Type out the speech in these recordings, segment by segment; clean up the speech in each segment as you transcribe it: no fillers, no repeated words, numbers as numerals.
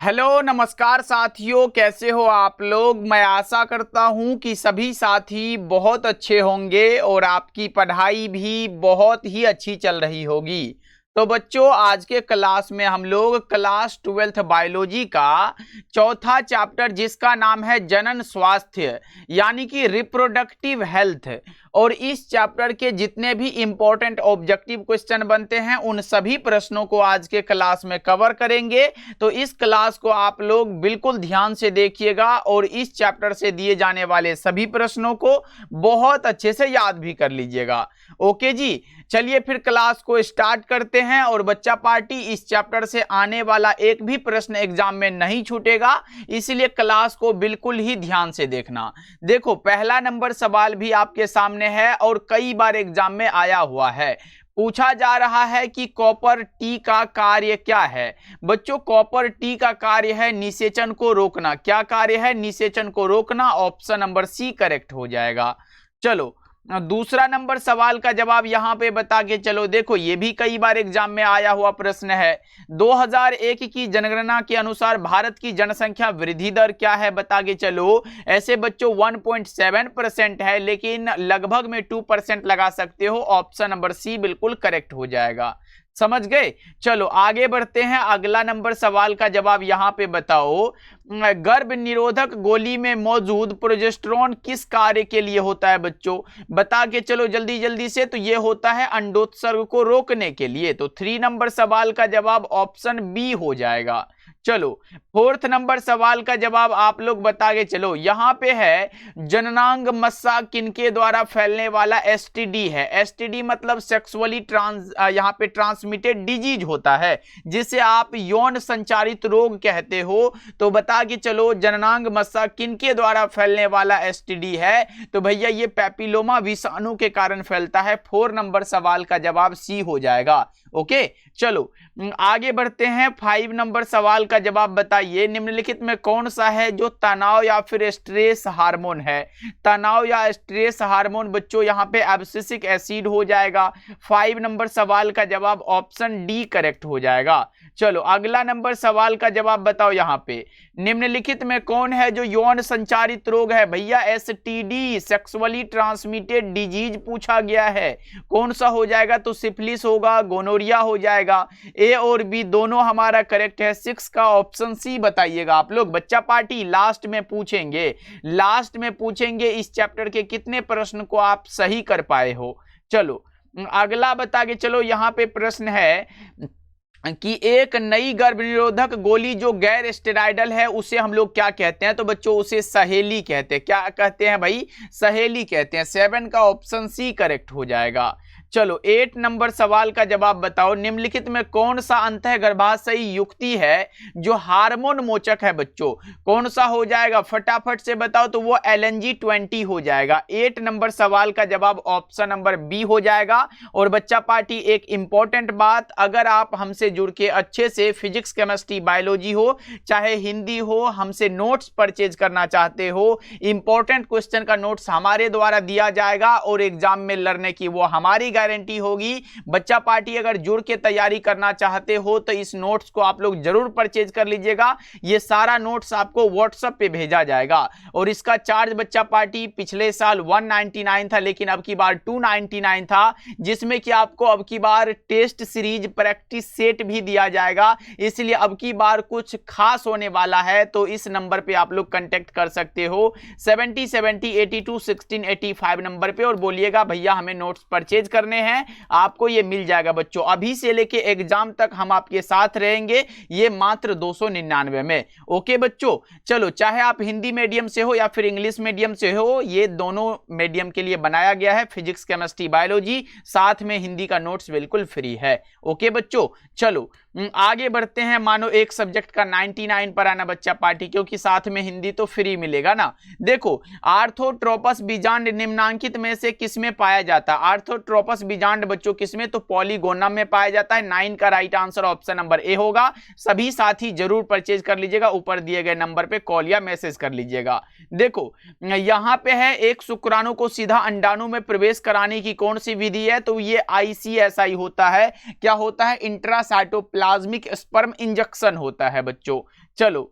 Hello नमस्कार साथियों, कैसे हो आप लोग। मैं आशा करता हूं कि सभी साथी बहुत अच्छे होंगे और आपकी पढ़ाई भी बहुत ही अच्छी चल रही होगी। तो बच्चों, आज के क्लास में हम लोग क्लास 12th बायोलॉजी का चौथा चैप्टर जिसका नाम है जनन स्वास्थ्य यानी कि रिप्रोडक्टिव हेल्थ, और इस चैप्टर के जितने भी इंपॉर्टेंट ऑब्जेक्टिव क्वेश्चन बनते हैं उन सभी प्रश्नों को आज के क्लास में कवर करेंगे। तो इस क्लास को आप लोग बिल्कुल ध्यान से देखिएगा और इस चैप्टर से दिए जाने वाले सभी प्रश्नों को बहुत अच्छे से याद भी कर लीजिएगा। ओके जी, चलिए फिर क्लास को स्टार्ट करते हैं। और बच्चा पार्टी, इस चैप्टर से आने वाला एक भी प्रश्न एग्जाम में नहीं छूटेगा, इसलिए क्लास को बिल्कुल ही ध्यान से देखना। देखो, पहला नंबर सवाल भी आपके सामने है और कई बार एग्जाम में आया हुआ है। पूछा जा रहा है कि कॉपर टी का कार्य क्या है। बच्चों, कॉपर टी का कार्य है निषेचन को रोकना। क्या कार्य है? निषेचन को रोकना। ऑप्शन नंबर सी करेक्ट हो जाएगा। चलो, दूसरा नंबर सवाल का जवाब यहां पे बता के चलो। देखो, ये भी कई बार एग्जाम में आया हुआ प्रश्न है। 2001 की जनगणना के अनुसार भारत की जनसंख्या वृद्धि दर क्या है? बता के चलो। ऐसे बच्चों 1.7% है, लेकिन लगभग में 2% लगा सकते हो। ऑप्शन नंबर सी बिल्कुल करेक्ट हो जाएगा। समझ गए? चलो आगे बढ़ते हैं। अगला नंबर सवाल का जवाब यहां पे बताओ। गर्भ निरोधक गोली में मौजूद प्रोजेस्टेरोन किस कार्य के लिए होता है? बच्चों बता के चलो जल्दी जल्दी से। तो ये होता है अंडोत्सर्ग को रोकने के लिए। तो 3 नंबर सवाल का जवाब ऑप्शन बी हो जाएगा। चलो, 4th नंबर सवाल का जवाब आप लोग बता के चलो। यहां पे है जननांग मस्सा किनके द्वारा फैलने वाला एसटीडी है। एसटीडी मतलब सेक्सुअली यहां पे ट्रांसमिटेड डिजीज होता है, जिसे आप यौन संचारित रोग कहते हो। तो बता के चलो जननांग मस्सा किनके द्वारा फैलने वाला एसटीडी है? तो भैया ये पैपिलोमा विषाणु के कारण फैलता है। 4 नंबर सवाल का जवाब सी हो जाएगा। ओके, चलो आगे बढ़ते हैं। 5 नंबर सवाल का जवाब बताइए। निम्नलिखित में कौन सा है जो तनाव या फिर स्ट्रेस हार्मोन है? तनाव या स्ट्रेस हार्मोन बच्चों यहां पे एब्सिसिक एसिड हो जाएगा। 5 नंबर सवाल का जवाब ऑप्शन डी करेक्ट हो जाएगा। चलो अगला नंबर सवाल का जवाब बताओ। यहां पे निम्नलिखित में कौन है जो यौन संचारित रोग है? भैया एसटीडी, सेक्सुअली ट्रांसमिटेड डिजीज पूछा गया है। कौन सा हो जाएगा? तो सिफिलिस होगा, गोनोरिया हो जाएगा। ए और बी दोनों हमारा करेक्ट है। 6 का ऑप्शन सी बताइएगा आप लोग। बच्चा पार्टी, लास्ट में पूछेंगे इस चैप्टर के कितने प्रश्न को आप सही कर पाए हो। चलो अगला बता के चलो। यहां पे प्रश्न है कि एक नई गर्भ निरोधक गोली जो गैर स्टेरॉयडल है उसे हम लोग क्या कहते हैं? तो बच्चों उसे सहेली कहते हैं। क्या कहते हैं भाई? सहेली कहते हैं। 7 का ऑप्शन सी करेक्ट हो जाएगा। चलो 8 नंबर सवाल का जवाब बताओ। निम्नलिखित में कौन सा अंतः गर्भाशयी युक्ति है जो हार्मोन मोचक है? बच्चों कौन सा हो जाएगा? फटाफट से बताओ। तो वो LNG-20 हो जाएगा। 8 नंबर सवाल का जवाब ऑप्शन नंबर बी हो जाएगा। और बच्चा पार्टी, एक इंपॉर्टेंट बात, अगर आप हमसे जुड़ के अच्छे से फिजिक्स, केमिस्ट्री, बायोलॉजी हो चाहे हिंदी हो, हमसे नोट्स परचेज करना चाहते हो, इंपॉर्टेंट क्वेश्चन का नोट्स हमारे द्वारा दिया जाएगा और एग्जाम में लड़ने की वो हमारी गारंटी होगी। बच्चा पार्टी, अगर जुड़ के तैयारी करना चाहते हो तो इस नोट्स को आप लोग जरूर परचेज कर लीजिएगा। ये सारा नोट्स आपको व्हाट्सएप पे भेजा जाएगा और इसका चार्ज बच्चा पार्टी पिछले साल 199 था, लेकिन अब की बार 299 था, जिसमें कि आपको अब की बार टेस्ट सीरीज प्रैक्टिस सेट भी दिया जाएगा। इसलिए अब की बार कुछ खास होने वाला है। तो इस नंबर पे आप लोग कांटेक्ट कर सकते हो 7070821685 नंबर पे और बोलिएगा भैया हमें नोट्स परचेज करने हैं। आपको ये मिल जाएगा बच्चों। अभी से लेके एग्जाम तक हम आपके साथ रहेंगे, ये मात्र 299 में। ओके बच्चों, चलो चाहे आप हिंदी मीडियम से हो या फिर इंग्लिश मीडियम से हो, ये दोनों मीडियम के लिए बनाया गया है। फिजिक्स, केमिस्ट्री, बायोलॉजी, साथ में हिंदी का नोट्स बिल्कुल फ्री है। ओके बच्चों, चलो आगे बढ़ते हैं। मानो एक सब्जेक्ट का 99 पर आना बच्चा पार्टी, क्योंकि साथ में हिंदी तो फ्री मिलेगा ना। देखो, आर्थोट्रोपस बीजांड निम्नांकित में से किसमें पाया जाता है? आर्थोट्रोपस बीजांड बच्चों किसमें? तो पॉलीगोनम में पाया जाता है। 9 का right answer option number A होगा। सभी साथी जरूर परचेज कर लीजिएगा। ऊपर दिए गए नंबर पे कॉल या मैसेज कर लीजिएगा। देखो यहां पे है, एक शुक्राणु को सीधा अंडाणु में प्रवेश कराने की कौन सी विधि है? तो ये ICSI होता है। क्या होता है? इंट्रासाइटोप्लाज्मिक प्लाज्मिक स्पर्म इंजेक्शन होता है बच्चों। चलो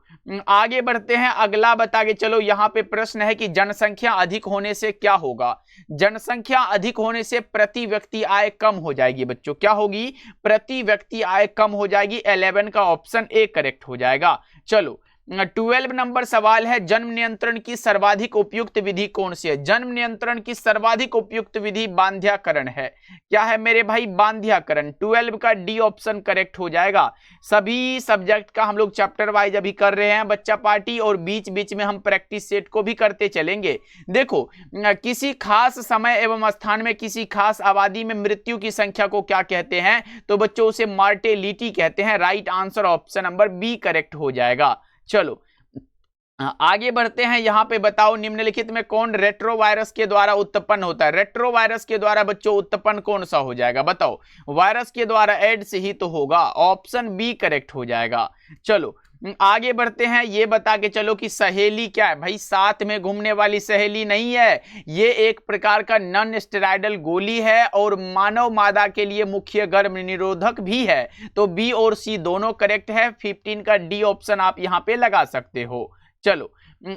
आगे बढ़ते हैं, अगला बता के चलो। यहां पे प्रश्न है कि जनसंख्या अधिक होने से क्या होगा। जनसंख्या अधिक होने से प्रति व्यक्ति आय कम हो जाएगी बच्चों। क्या होगी? प्रति व्यक्ति आय कम हो जाएगी। 11 का ऑप्शन ए करेक्ट हो जाएगा। चलो 12 नंबर सवाल है, जन्म नियंत्रण की सर्वाधिक उपयुक्त विधि कौन सी है? जन्म नियंत्रण की सर्वाधिक उपयुक्त विधि बांध्याकरण है। क्या है मेरे भाई? बांध्याकरण। 12 का डी ऑप्शन करेक्ट हो जाएगा। सभी सब्जेक्ट का हम लोग चैप्टर वाइज अभी कर रहे हैं बच्चा पार्टी, और बीच बीच में हम प्रैक्टिस सेट को भी करते चलेंगे। देखो किसी खास समय एवं स्थान में किसी खास आबादी में मृत्यु की संख्या को क्या कहते हैं? तो बच्चों उसे मार्टेलिटी कहते हैं। Right answer option number B correct हो जाएगा। चलो आगे बढ़ते हैं, यहां पे बताओ निम्नलिखित में कौन रेट्रोवायरस के द्वारा उत्पन्न होता है? रेट्रोवायरस के द्वारा बच्चों उत्पन्न कौन सा हो जाएगा? बताओ। वायरस के द्वारा एड्स ही तो होगा। ऑप्शन बी करेक्ट हो जाएगा। चलो आगे बढ़ते हैं, ये बता के चलो कि सहेली क्या है? भाई साथ में घूमने वाली सहेली नहीं है, ये एक प्रकार का नॉन स्टेरॉयडल गोली है और मानव मादा के लिए मुख्य गर्भ निरोधक भी है। तो बी और सी दोनों करेक्ट है। 15 का डी ऑप्शन आप यहां पे लगा सकते हो। चलो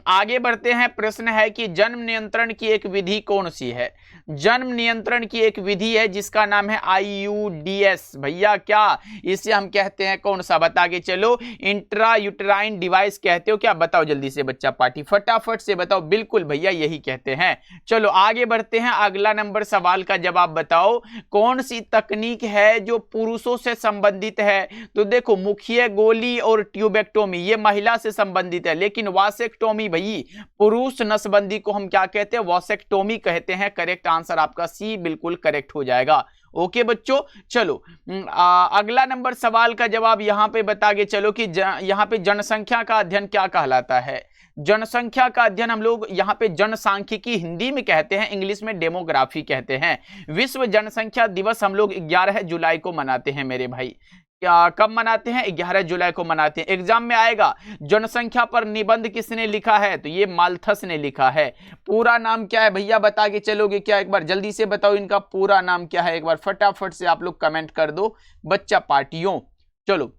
आगे बढ़ते हैं, प्रश्न है कि जन्म नियंत्रण की एक विधि कौन सी है? जन्म नियंत्रण की एक विधि है जिसका नाम है IUDS। भैया क्या इसे हम कहते हैं? कौन सा? बता के चलो। इंट्रा यूटेराइन डिवाइस कहते हो क्या? बताओ जल्दी से बच्चा पार्टी, फटाफट से बताओ। बिल्कुल भैया यही कहते हैं। चलो आगे बढ़ते हैं, अगला नंबर सवाल का जवाब बताओ। कौन सी तकनीक है जो पुरुषों से संबंधित है? तो देखो मुखिया गोली और ट्यूबेक्टोमी ये महिला से संबंधित है, लेकिन वासेक्टोमी भाई पुरुष नसबंदी को हम क्या कहते हैं? वासेक्टोमी कहते हैं। करेक्ट आंसर आपका सी बिल्कुल करेक्ट हो जाएगा। ओके बच्चों। चलो अगला नंबर सवाल का जवाब यहां पे बता के चलो कि यहां पे जनसंख्या का अध्ययन क्या कहलाता है? जनसंख्या का अध्ययन हम लोग यहाँ पे जनसांख्यिकी हिंदी में कहते हैं, इंग्लिश में डेमोग्राफी कहते हैं। विश्व जनसंख्या दिवस हम लोग 11 जुलाई को मनाते हैं मेरे भाई। कब मनाते हैं? 11 जुलाई को मनाते हैं। एग्जाम में आएगा जनसंख्या पर निबंध किसने लिखा है? तो ये माल्थस ने लिखा है। पूरा नाम क्या है भैया? बता के चलोगे क्या? एक बार जल्दी से बताओ इनका पूरा नाम क्या है? एक बार फटाफट से आप लोग कमेंट कर दो बच्चा पार्टियों। चलो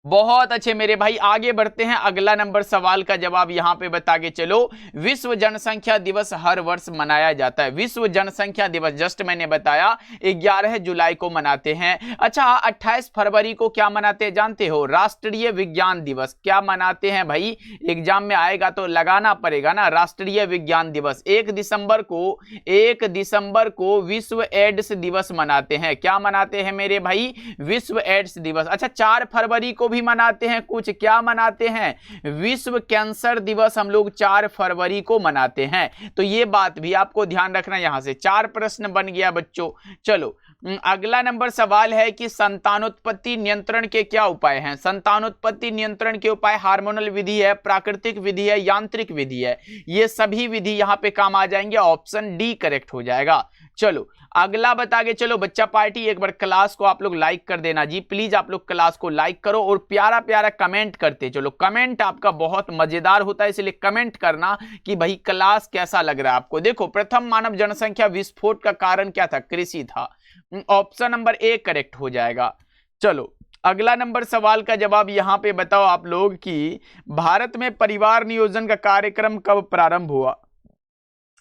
बहुत अच्छे मेरे भाई, आगे बढ़ते हैं। अगला नंबर सवाल का जवाब यहां पे बता के चलो। विश्व जनसंख्या दिवस हर वर्ष मनाया जाता है। विश्व जनसंख्या दिवस जस्ट मैंने बताया 11 जुलाई को मनाते हैं। अच्छा 28 फरवरी को क्या मनाते हैं जानते हो? राष्ट्रीय विज्ञान दिवस। क्या मनाते हैं भाई? एग्जाम में आएगा तो लगाना पड़ेगा ना। राष्ट्रीय विज्ञान दिवस 1 दिसंबर को विश्व एड्स दिवस मनाते हैं। क्या मनाते हैं मेरे भाई? विश्व एड्स दिवस। अच्छा 4 फरवरी को भी मनाते हैं कुछ। क्या मनाते हैं? विश्व कैंसर दिवस हम लोग 4 फरवरी को मनाते हैं। तो ये बात भी आपको ध्यान रखना। यहां से 4 प्रश्न बन गया बच्चों। चलो अगला नंबर सवाल है कि संतानोत्पत्ति नियंत्रण के क्या उपाय हैं? संतानोत्पत्ति नियंत्रण के उपाय हार्मोनल विधि है, प्राकृतिक विधि है, यांत्रिक विधि है। ये सभी विधि यहां पे काम आ जाएंगे। ऑप्शन डी करेक्ट हो जाएगा। चलो अगला बता के चलो बच्चा पार्टी, एक बार क्लास को आप लोग लाइक कर देना जी, प्लीज आप लोग क्लास को लाइक करो और प्यारा प्यारा कमेंट करते चलो। कमेंट आपका बहुत मजेदार होता है, इसलिए कमेंट करना कि भाई क्लास कैसा लग रहा है आपको। देखो प्रथम मानव जनसंख्या विस्फोट का कारण क्या था? कृषि था। ऑप्शन नंबर ए करेक्ट हो जाएगा। चलो अगला नंबर सवाल का जवाब यहां पे बताओ आप लोग कि भारत में परिवार नियोजन का कार्यक्रम कब प्रारंभ हुआ?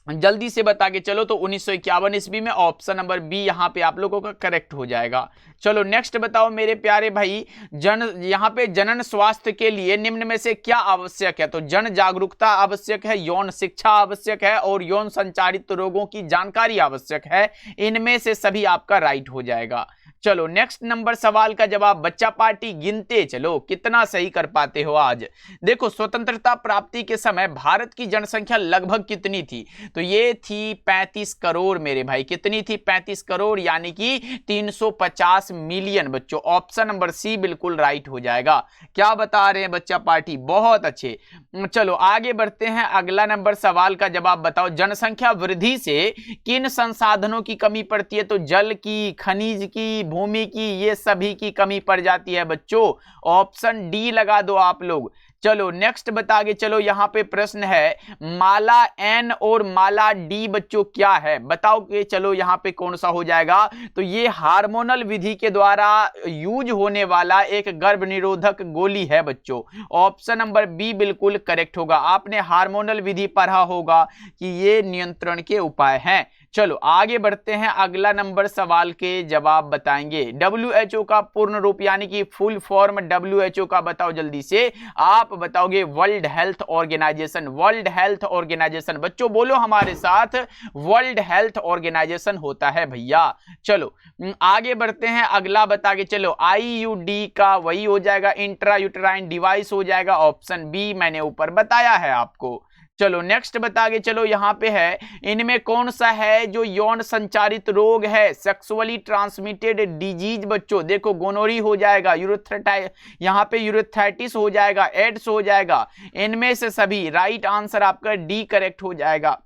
जल्दी से बता के चलो। तो 1951 ईस्वी में। ऑप्शन नंबर बी यहां पे आप लोगों का करेक्ट हो जाएगा। चलो नेक्स्ट बताओ मेरे प्यारे भाई, यहां पे जनन स्वास्थ्य के लिए निम्न में से क्या आवश्यक है? तो जन जागरूकता आवश्यक है, यौन शिक्षा आवश्यक है और यौन संचारित रोगों की जानकारी आवश्यक है। इनमें से सभी आपका राइट हो जाएगा। चलो नेक्स्ट नंबर सवाल का जवाब बच्चा पार्टी गिनते चलो, कितना सही कर पाते हो आज। देखो स्वतंत्रता प्राप्ति के समय भारत की जनसंख्या लगभग कितनी थी? तो ये थी 35 करोड़ मेरे भाई। कितनी थी? 35 करोड़, यानी कि 350 मिलियन बच्चों। ऑप्शन नंबर सी बिल्कुल राइट हो जाएगा। क्या बता रहे हैं बच्चा पार्टी? बहुत अच्छे। चलो आगे बढ़ते हैं, अगला नंबर सवाल का जवाब बताओ। जनसंख्या वृद्धि से किन संसाधनों की कमी पड़ती है? तो जल की, खनिज की, भूमि की, ये सभी की कमी पड़ जाती है बच्चों। ऑप्शन डी लगा दो आप लोग। चलो नेक्स्ट बता के चलो, यहाँ पे प्रश्न है माला एन और माला डी बच्चों क्या है, बताओ कि चलो यहाँ पे कौन सा हो जाएगा। तो ये हार्मोनल विधि के द्वारा यूज होने वाला एक गर्भ निरोधक गोली है बच्चों। ऑप्शन नंबर बी बिल्कुल करेक्ट होगा। आपने हार्मोनल विधि पढ़ा होगा कि ये नियंत्रण के उपाय हैं। चलो आगे बढ़ते हैं, अगला नंबर सवाल के जवाब बताएंगे। WHO का पूर्ण रूप यानी कि फुल फॉर्म WHO का बताओ जल्दी से। आप बताओगे world health organization. World health organization बच्चों बोलो हमारे साथ, वर्ल्ड हेल्थ ऑर्गेनाइजेशन होता है भैया। चलो आगे बढ़ते हैं, अगला बता के चलो। IUD का वही हो जाएगा, इंट्रा यूटेराइन डिवाइस हो जाएगा। ऑप्शन बी मैंने ऊपर बताया है आपको। चलो नेक्स्ट बता के चलो, यहाँ पे है इनमें कौन सा है जो यौन संचारित रोग है, सेक्सुअली ट्रांसमिटेड डिजीज बच्चों। देखो गोनोरी हो जाएगा, यहाँ पे यूरेथ्राइटिस हो जाएगा, एड्स हो जाएगा। इनमें से सभी राइट आंसर आपका डी करेक्ट हो जाएगा।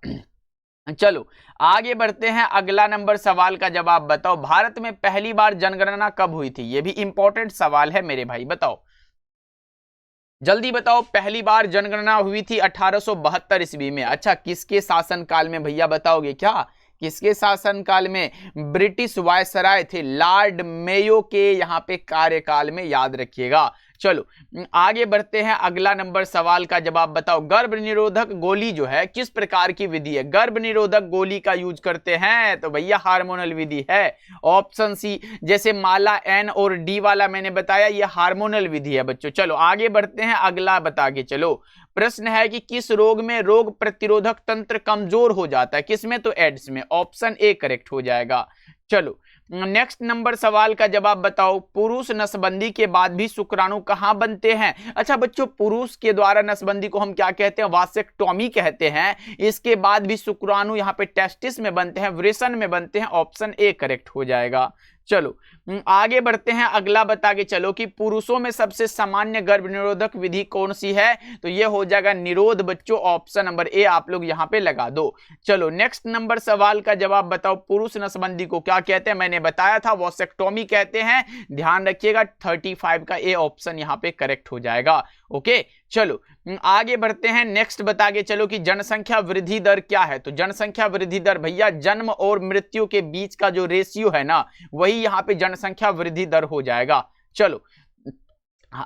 चलो आगे बढ़ते हैं, अगला नंबर सवाल का जवाब बताओ। भारत में पहली बार जनगणना कब हुई थी? यह भी इंपॉर्टेंट सवाल है मेरे भाई, बताओ जल्दी बताओ। पहली बार जनगणना हुई थी 1872 ईस्वी में। अच्छा किसके शासनकाल में भैया बताओगे क्या? किसके शासनकाल में? ब्रिटिश वायसराय थे लॉर्ड मेयो के यहाँ पे कार्यकाल में, याद रखिएगा। चलो आगे बढ़ते हैं, अगला नंबर सवाल का जवाब बताओ। गर्भ निरोधक गोली जो है किस प्रकार की विधि है? गर्भ निरोधक गोली का यूज करते हैं तो भैया हार्मोनल विधि है। ऑप्शन सी, जैसे माला एन और डी वाला मैंने बताया, ये हार्मोनल विधि है बच्चों। चलो आगे बढ़ते हैं, अगला बता के चलो। प्रश्न है कि किस रोग में रोग प्रतिरोधक तंत्र कमजोर हो जाता है? किसमें? तो एड्स में। ऑप्शन ए करेक्ट हो जाएगा। चलो नेक्स्ट नंबर सवाल का जवाब बताओ। पुरुष नसबंदी के बाद भी शुक्राणु कहां बनते हैं? अच्छा बच्चों पुरुष के द्वारा नसबंदी को हम क्या कहते हैं? वासेक्टोमी कहते हैं। इसके बाद भी शुक्राणु यहाँ पे टेस्टिस में बनते हैं, वृषण में बनते हैं। ऑप्शन ए करेक्ट हो जाएगा। चलो आगे बढ़ते हैं, अगला बता के चलो कि पुरुषों में सबसे सामान्य गर्भ निरोधक विधि कौन सी है? तो ये हो जाएगा निरोध बच्चों। ऑप्शन नंबर ए आप लोग यहाँ पे लगा दो। चलो नेक्स्ट नंबर सवाल का जवाब बताओ। पुरुष नसबंदी को क्या कहते हैं? मैंने बताया था वॉसेक्टोमी कहते हैं। ध्यान रखिएगा 35 का ए ऑप्शन यहाँ पे करेक्ट हो जाएगा। ओके चलो आगे बढ़ते हैं, नेक्स्ट बता के चलो कि जनसंख्या वृद्धि दर क्या है? तो जनसंख्या वृद्धि दर भैया जन्म और मृत्यु के बीच का जो रेशियो है ना, वही यहाँ पे जनसंख्या वृद्धि दर हो जाएगा। चलो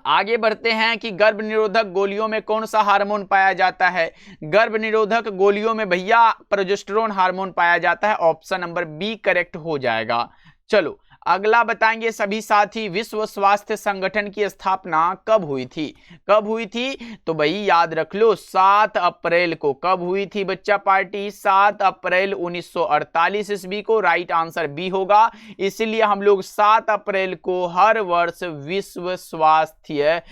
आगे बढ़ते हैं कि गर्भ निरोधक गोलियों में कौन सा हार्मोन पाया जाता है? गर्भ निरोधक गोलियों में भैया प्रोजेस्टेरोन हार्मोन पाया जाता है। ऑप्शन नंबर बी करेक्ट हो जाएगा। चलो अगला बताएंगे सभी साथी, विश्व स्वास्थ्य संगठन की स्थापना कब हुई थी? कब हुई थी? तो भाई याद रख लो 7 अप्रैल को। कब हुई थी बच्चा पार्टी? 7 अप्रैल 1948 ईस्वी को। राइट आंसर बी होगा। इसलिए हम लोग 7 अप्रैल को हर वर्ष विश्व स्वास्थ्य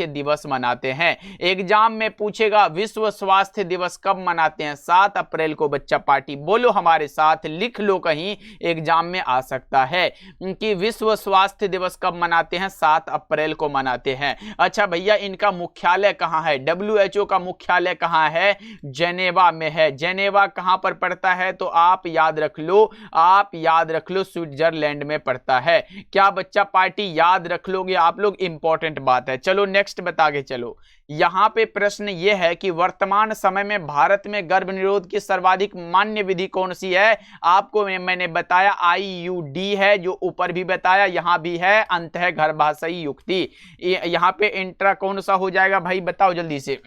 दिवस मनाते हैं। एग्जाम में पूछेगा विश्व स्वास्थ्य दिवस कब मनाते हैं? 7 अप्रैल को बच्चा पार्टी। बोलो हमारे साथ, लिख लो कहीं, एग्जाम में आ सकता है कि विश्व स्वास्थ्य दिवस कब मनाते हैं? 7 अप्रैल को मनाते हैं। अच्छा भैया इनका मुख्यालय कहां है? WHO का मुख्यालय कहां है? जेनेवा में है। जेनेवा कहां पर पड़ता है? तो आप याद रख लो, स्विट्जरलैंड में पड़ता है। क्या बच्चा पार्टी याद रख लोगे आप लोग? इंपॉर्टेंट बात है। चलो नेक्स्ट बता के चलो। यहां पे प्रश्न यह है कि वर्तमान समय में भारत में गर्भ निरोध की सर्वाधिक मान्य विधि कौन सी है? आपको मैंने बताया IUD है, जो ऊपर भी बताया, यहां भी है अंतः गर्भाशयी युक्ति। यहां पे इंट्रा कौन सा हो जाएगा भाई बताओ जल्दी से?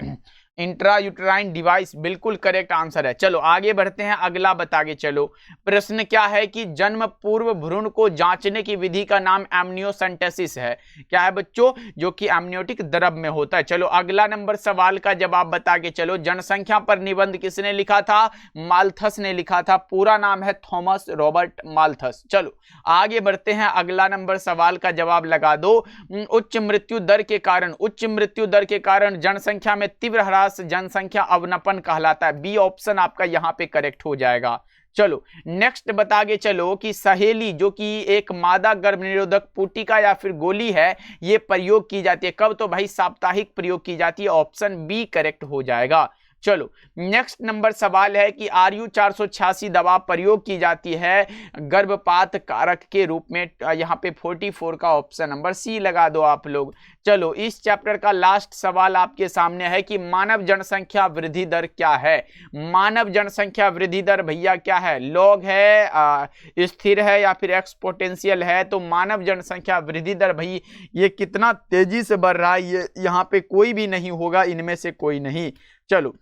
इंट्रा यूटेराइन डिवाइस बिल्कुल करेक्ट आंसर है। चलो आगे बढ़ते हैं, अगला बता के चलो। प्रश्न क्या है कि जन्म पूर्व भ्रूण को जांचने की विधि का नाम एमनियोसेंटेसिस है। क्या है बच्चों? जो कि एमनियोटिक द्रव में होता है। चलो अगला नंबर सवाल का जवाब बता के चलो। जनसंख्या पर निबंध किसने लिखा था? माल्थस ने लिखा था। पूरा नाम है थॉमस रॉबर्ट माल्थस। चलो आगे बढ़ते हैं, अगला नंबर सवाल का जवाब लगा दो। उच्च मृत्यु दर के कारण जनसंख्या में तीव्र ह्रास जनसंख्या अवनपन कहलाता है। बी ऑप्शन आपका यहां पे करेक्ट हो जाएगा। चलो नेक्स्ट बता के चलो कि सहेली जो कि एक मादा गर्भ निरोधक पुटिका या फिर गोली है, ये प्रयोग की जाती है कब? तो भाई साप्ताहिक प्रयोग की जाती है। ऑप्शन बी करेक्ट हो जाएगा। चलो नेक्स्ट नंबर सवाल है कि RU 486 दवा प्रयोग की जाती है गर्भपात कारक के रूप में। यहाँ पे 44 का ऑप्शन नंबर सी लगा दो आप लोग। चलो इस चैप्टर का लास्ट सवाल आपके सामने है कि मानव जनसंख्या वृद्धि दर क्या है। मानव जनसंख्या वृद्धि दर भैया क्या है, लॉग है, स्थिर है या फिर एक्सपोनेंशियल है। तो मानव जनसंख्या वृद्धि दर भाई ये कितना तेजी से बढ़ रहा है, ये यहाँ पे कोई भी नहीं होगा, इनमें से कोई नहीं। चलो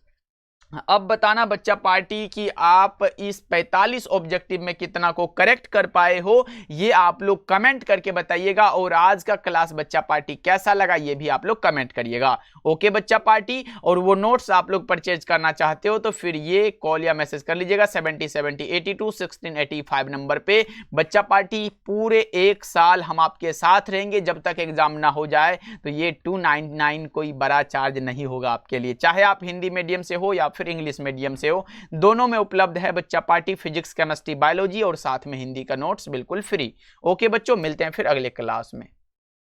अब बताना बच्चा पार्टी कि आप इस 45 ऑब्जेक्टिव में कितना को करेक्ट कर पाए हो, ये आप लोग कमेंट करके बताइएगा। और आज का क्लास बच्चा पार्टी कैसा लगा ये भी आप लोग कमेंट करिएगा। ओके बच्चा पार्टी, और वो नोट्स आप लोग परचेज करना चाहते हो तो फिर ये कॉल या मैसेज कर लीजिएगा 7070821685 नंबर पे। बच्चा पार्टी पूरे एक साल हम आपके साथ रहेंगे जब तक एग्जाम ना हो जाए। तो ये 299 कोई बड़ा चार्ज नहीं होगा आपके लिए, चाहे आप हिंदी मीडियम से हो या फिर इंग्लिश मीडियम से हो, दोनों में उपलब्ध है बच्चा पार्टी फिजिक्स केमिस्ट्री बायोलॉजी, और साथ में हिंदी का नोट्स बिल्कुल फ्री। ओके बच्चों, मिलते हैं फिर अगले क्लास में।